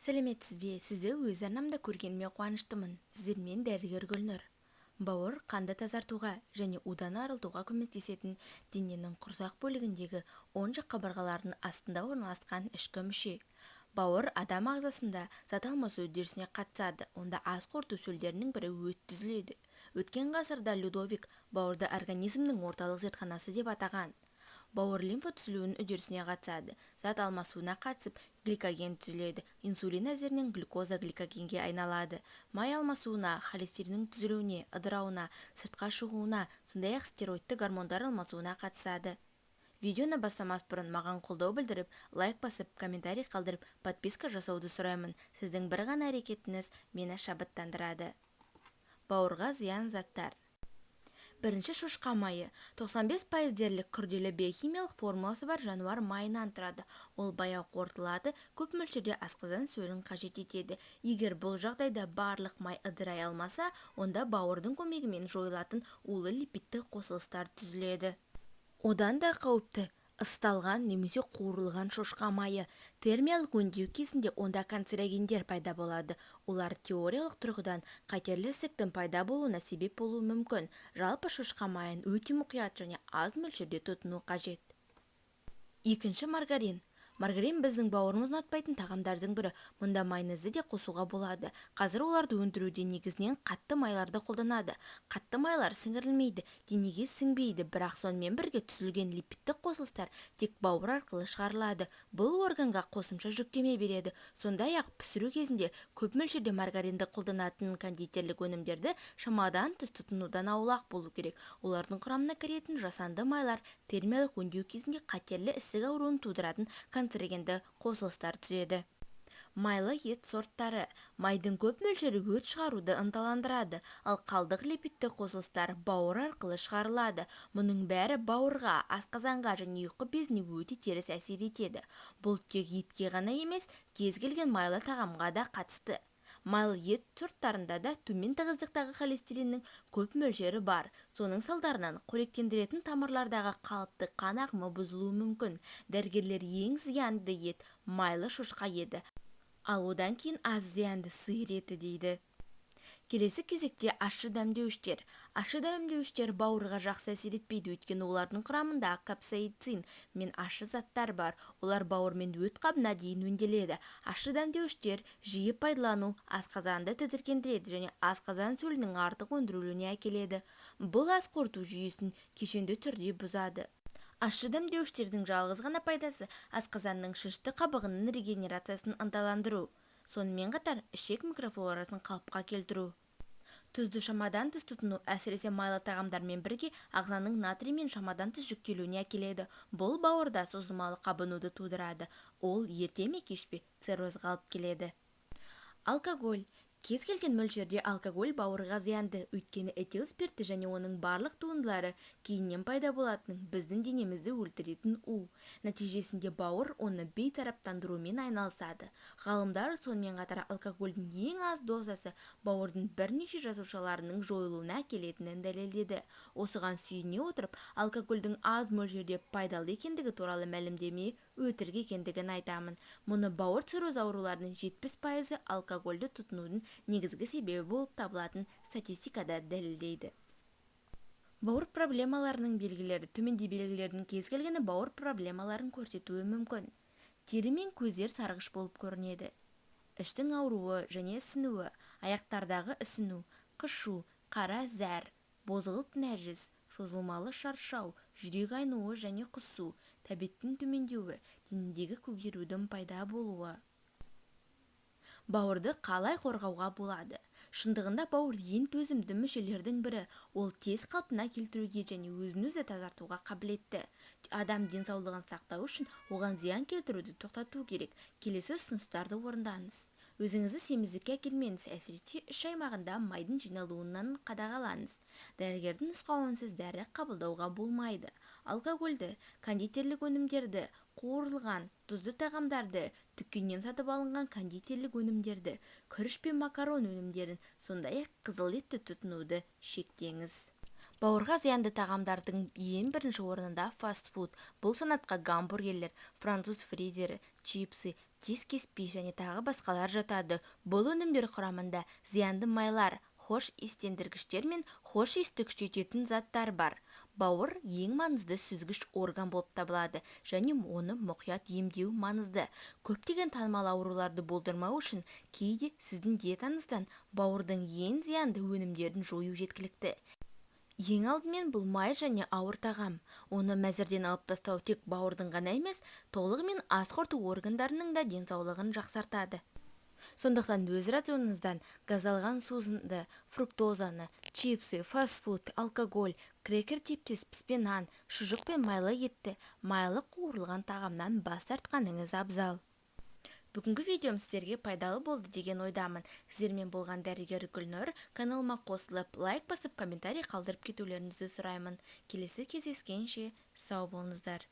Сәлеметсіз бе? Сізді өз арнамда көргеніме қуаныштымын. Сіздермен дәрігер Гүлнұр. Бауыр қанды тазартуға және удан арылтуға көмектесетін дененің құрсақ бөлігіндегі оң жақ қабырғаларының астында орналасқан ішкі мүше. Бауыр адам ағзасында зат алмасу үдерісіне қатысады. Онда ас қорыту сөлдерінің бірі өт түзіледі. Өткен ғасырда Людовик бауырды организмнің орталық зертханасы деп атаған. Бауыр лимфа түзілуінің үдерісіне қатысады. Зат алмасуына қатысып, гликоген түзіледі. Инсулин әзірінен глюкоза гликогенге айналады. Май алмасуына, холестериннің түзілуіне, ыдырауына, сыртқа шығуына, сондай-ақ стероидты гормондар алмасуына қатысады. Видеоны бастамас бұрын маған қолдау білдіріп, лайк басып, комментарий қалдырып, подписка жасауды сұраймын. Сіздің бір ғана әрекетіңіз мені шабыттандырады. Бауырға зиян заттар. Бірінші шошқа майы. 95% дерлік күрделі биохимиялық формуласы бар жануар майынан тұрады. Ол баяу қорытылады, көп мөлшерде асқазан сөлін қажет етеді. Егер бұл жағдайда барлық май ыдырай алмаса, онда бауырдың көмегімен жойылатын улы липидті қосылыстар түзіледі. Одан да қауіпті ысталған немесе қуырылған шошқа майы. Термиялық өңдеу кезінде онда канцерогендер пайда болады. Олар теориялық тұрғыдан қатерлі ісіктің пайда болуына себеп болуы мүмкін. Жалпы шошқа майын өте мұқият және аз мөлшерде тұтыну қажет. Екінші маргарин. Маргарин біздің бауырымыз ұнатпайтын тағамдардың бірі. Мұнда майонезді де қосуға болады. Қазір оларды өндіруде негізінен қатты майларды қолданады. Қатты майлар сіңірілмейді, денеге сіңбейді, бірақ сонымен бірге түзілген липидті қосылыстар тек бауыр арқылы шығарылады. Бұл органға қосымша жүктеме береді. Сондай-ақ пісіру кезінде көп мөлшерде маргаринді қолданатын кондитерлік өнімдерді шамадан тыс тұтынудан аулақ болу керек. Олардың құрамына кіретін жасанды майлар термиялық өңдеу кезінде қатерлі ісік ауруын тудыратын канцерогенді қосылыстар түзеді. Майлы ет сорттары. Майдың көп мөлшері өт шығаруды ынталандырады, ал қалдық липидті қосылыстар бауыр арқылы шығарылады. Мұның бәрі бауырға, асқазанға және ұйқы безіне өте теріс әсер етеді. Бұл тек етке ғана емес, кез келген майлы тағамға да қатысты. Майлы ет сорттарында да төмен тығыздықтағы холестериннің көп мөлшері бар. Соның салдарынан қоректендіретін тамырлардағы қалыпты қан ағымы бұзылуы мүмкін. Дәрігерлер ең зиянды ет майлы шошқа еді, ал одан кейін аз зиянды сиыр еті дейді. Келесі кезекте ащы дәмдеуіштер. Ащы дәмдеуіштер бауырға жақсы әсер етпейді, өйткені олардың құрамында капсаицин мен ащы заттар бар. Олар бауыр мен өт қабына дейін өңделеді. Ащы дәмдеуіштер жиі пайдалану асқазанды тітіркендіреді және асқазан сөлінің артық өндірілуіне әкеледі. Бұл ас қорыту жүйесін кешенді түрде бұзады. Ащы дәмдеуіштердің жалғыз ғана пайдасы асқазанның шышты қабығының регенерациясын ынталандыру. Сонымен қатар ішек микрофлорасын қалыпқа келтіру. Тұзды шамадан тыс тұтыну, әсіресе майлы тағамдармен бірге ағзаның натрий мен шамадан тыс жүктелуіне әкеледі. Бұл бауырда созылмалы қабынуды тудырады. Ол ерте ме кеш пе циррозға алып келеді. Алкоголь. Кез келген мөлшерде алкоголь бауырға зиянды, өйткені этил спирті және оның барлық туындылары кейіннен пайда болатының біздің денемізді өлтіретін у. Нәтижесінде бауыр оны бейтараптандырумен айналысады. Ғалымдар сонымен қатар алкогольдің ең аз дозасы бауырдың бірнеше жасушаларының жойылуына әкелетінін дәлелдеді. Осыған сүйене отырып, алкогольдің аз мөлшерде пайдалы екендігі туралы мәлімдеме өтірік екендігін айтамын. Мұны бауыр цирроз ауруларының 70% алкогольді тұтынудың негізгі себебі болып табылатын статистикада дәлелдейді. Бауыр проблемаларының белгілері. Төменде белгілердің кез келгені бауыр проблемаларын көрсетуі мүмкін. Тері мен көздер сарғыш болып көрінеді. Іштің ауруы және ісінуі, аяқтардағы ісіну, қышу, қара зәр, бозғылт нәжіс, созылмалы шаршау, жүрек айнуы және құсу, тәбеттің төмендеуі, денедегі көгерудің пайда болуы. Бауырды қалай қорғауға болады? Шындығында бауыр ең төзімді мүшелердің бірі. Ол тез қалпына келтіруге және өзін-өзі тазартуға қабілетті. Адам денсаулығын сақтау үшін оған зиян келтіруді тоқтату керек. Келесі ұсыныстарды орындаңыз. Өзіңізді семіздікке әкелмеңіз, әсіресе іш аймағында майдың жиналуынан қадағалаңыз. Дәрігердің нұсқауынсыз дәрі қабылдауға болмайды. Алкогольді, кондитерлік өнімдерді, қуырылған, тұзды тағамдарды, дүкеннен сатып алынған кондитерлік өнімдерді, күріш пен макарон өнімдерін, сондай-ақ қызыл етті тұтынуды шектеңіз. Бауырға зиянды тағамдардың ең бірінші орнында фастфуд. Бұл санатқа гамбургерлер, француз фридері, чипсы, тез кеспей және тағы басқалар жатады. Бұл өнімдер құрамында зиянды майлар, хош иістендіргіштер мен хош иісті күшейтетін заттар бар. Бауыр ең маңызды сүзгіш орган болып табылады және оны мұқият емдеу маңызды. Көптеген танымал ауруларды болдырмау үшін кейде сіздің диетаңыздан бауырдың ең зиянды өнімдерін жою жеткілікті. Ең алдымен бұл май және ауыр тағам. Оны мәзірден алып тастау тек бауырдың ғана емес, толығымен ас қорыту органдарының да денсаулығын жақсартады. Сондықтан өз рационыңыздан газдалған сусынды, фруктозаны, чипсы, фастфуд, алкоголь, крекер типтес піспе нан, шұжық пен майлы етті, майлы қуырылған тағамнан бас тартқаныңыз абзал. Бүгінгі видеом сіздерге пайдалы болды деген ойдамын. Сіздермен болған дәрігер Гүлнұр. Каналыма қосылып, лайк басып, комментарий қалдырып кетулеріңізді сұраймын. Келесі кездескенше сау болыңыздар.